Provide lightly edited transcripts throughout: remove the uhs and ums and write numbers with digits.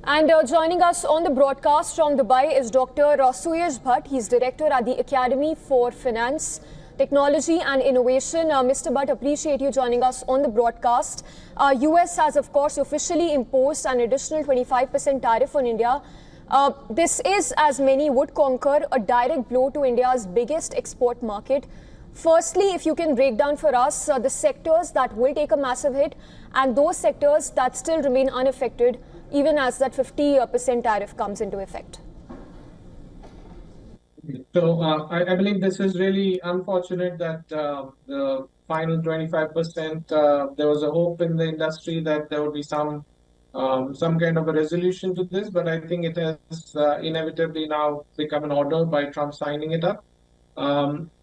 And joining us on the broadcast from Dubai is Dr. Suyash Bhatt. He's director at the Academy for Finance, Technology and Innovation. Mr. Bhatt, appreciate you joining us on the broadcast. US has, of course, officially imposed an additional 25% tariff on India. This is, as many would concur, a direct blow to India's biggest export market. Firstly, if you can break down for us the sectors that will take a massive hit and those sectors that still remain unaffected, even as that 50% tariff comes into effect. So I believe this is really unfortunate that the final 25%, there was a hope in the industry that there would be some kind of a resolution to this, but I think it has inevitably now become an order by Trump signing it up.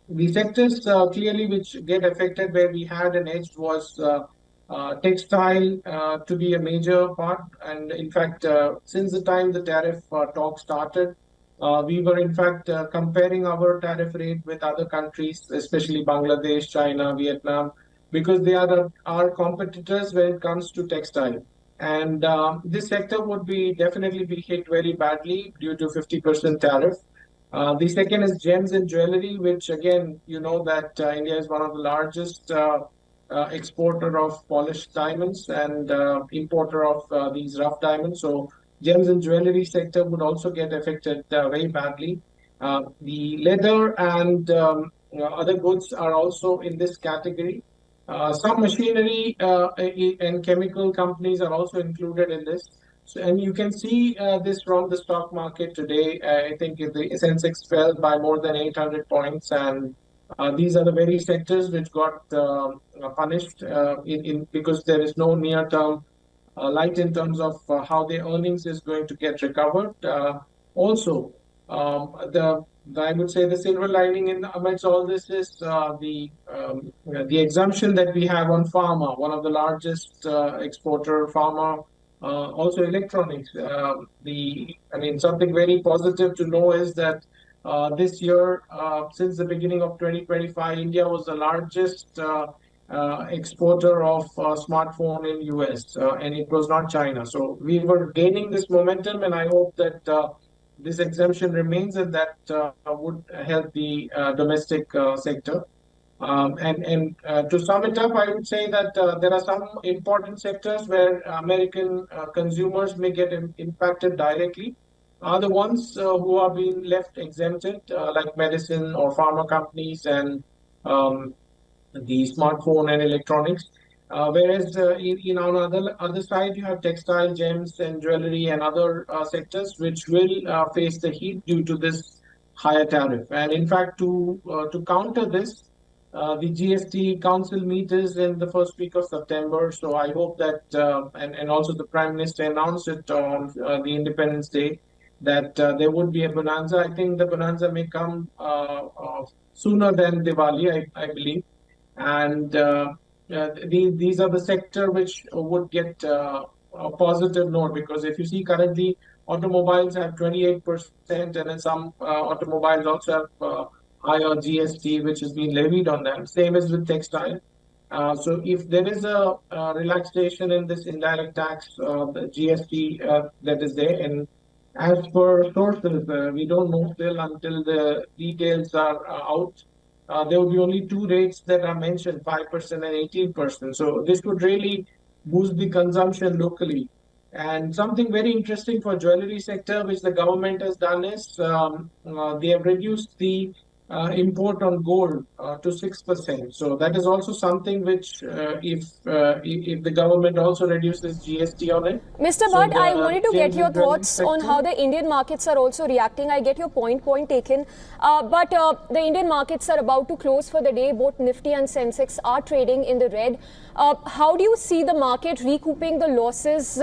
The sectors clearly which get affected where we had an edge was textile to be a major part. And in fact, since the time the tariff talk started, we were in fact comparing our tariff rate with other countries, especially Bangladesh, China, Vietnam, because they are our competitors when it comes to textile. And this sector would definitely be hit very badly due to 50% tariff. The second is gems and jewelry, which again, you know that India is one of the largest exporter of polished diamonds and importer of these rough diamonds. So gems and jewelry sector would also get affected very badly. The leather and other goods are also in this category. Some machinery and chemical companies are also included in this. So, and you can see this from the stock market today. I think the Sensex fell by more than 800 points, and these are the very sectors which got punished because there is no near-term light in terms of how their earnings is going to get recovered. Also, I would say the silver lining amidst all this is the exemption that we have on pharma, one of the largest exporter pharma. Also electronics. Something very positive to know is that this year, since the beginning of 2025, India was the largest exporter of smartphone in US, and it was not China. So we were gaining this momentum, and I hope that this exemption remains, and that would help the domestic sector. To sum it up, I would say that there are some important sectors where American consumers may get impacted directly. Are the ones who are being left exempted, like medicine or pharma companies and the smartphone and electronics. Whereas on the other side, you have textile, gems and jewelry and other sectors which will face the heat due to this higher tariff. And in fact, to counter this, the GST Council meets in the first week of September. So I hope that, and also the Prime Minister announced it on the Independence Day, that there would be a bonanza. I think the bonanza may come sooner than Diwali, I believe. And these are the sector which would get a positive note, because if you see currently, automobiles have 28%, and then some automobiles also have higher GST, which has been levied on them. Same as with textile. So if there is a relaxation in this indirect tax, the GST that is there, and as per sources, we don't know still until the details are out. There will be only two rates that are mentioned, 5% and 18%. So this would really boost the consumption locally. And something very interesting for jewelry sector, which the government has done, is they have reduced the import on gold to 6%. So that is also something which, if the government also reduces GST on it. Mr. Bhatt, I wanted to get your thoughts on how the Indian markets are also reacting. I get your point taken. But the Indian markets are about to close for the day. Both Nifty and Sensex are trading in the red. How do you see the market recouping the losses?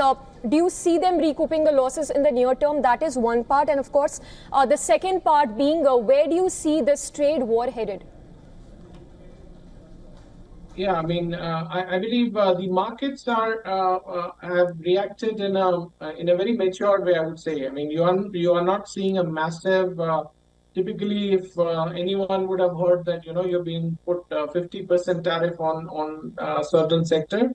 Do you see them recouping the losses in the near term? That is one part. And of course, the second part being, where do you see this trade war headed? Yeah, I believe the markets have reacted in a very mature way, I would say. You are not seeing a massive. Typically, if anyone would have heard that you're being put 50% tariff on certain sector,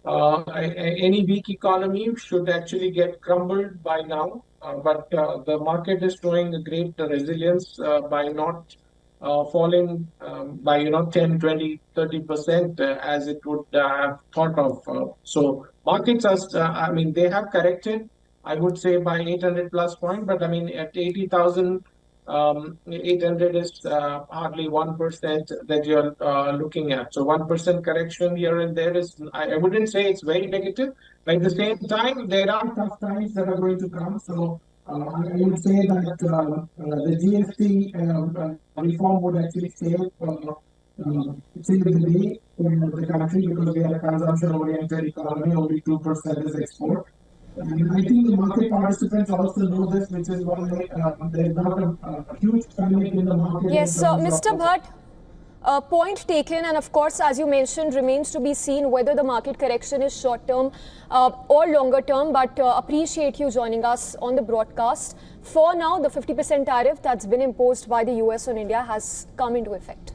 Any weak economy should actually get crumbled by now. But the market is showing a great resilience by not falling by 10, 20, 30% as it would have thought of. So markets are, I mean, they have corrected, I would say, by 800 plus point, but I mean, at 80,000, 800 is hardly 1% that you're looking at. So 1% correction here and there is, I wouldn't say it's very negative, but at the same time, there are tough times that are going to come. So I would say that the GST reform would actually save the day in the country because we are a consumption-oriented economy, only 2% is export. And I think the market participants also know this, which is why there's not a huge panic in the market. Yes, Mr. Bhatt, point taken, and of course, as you mentioned, remains to be seen whether the market correction is short-term or longer-term, but appreciate you joining us on the broadcast. For now, the 50% tariff that's been imposed by the US on India has come into effect.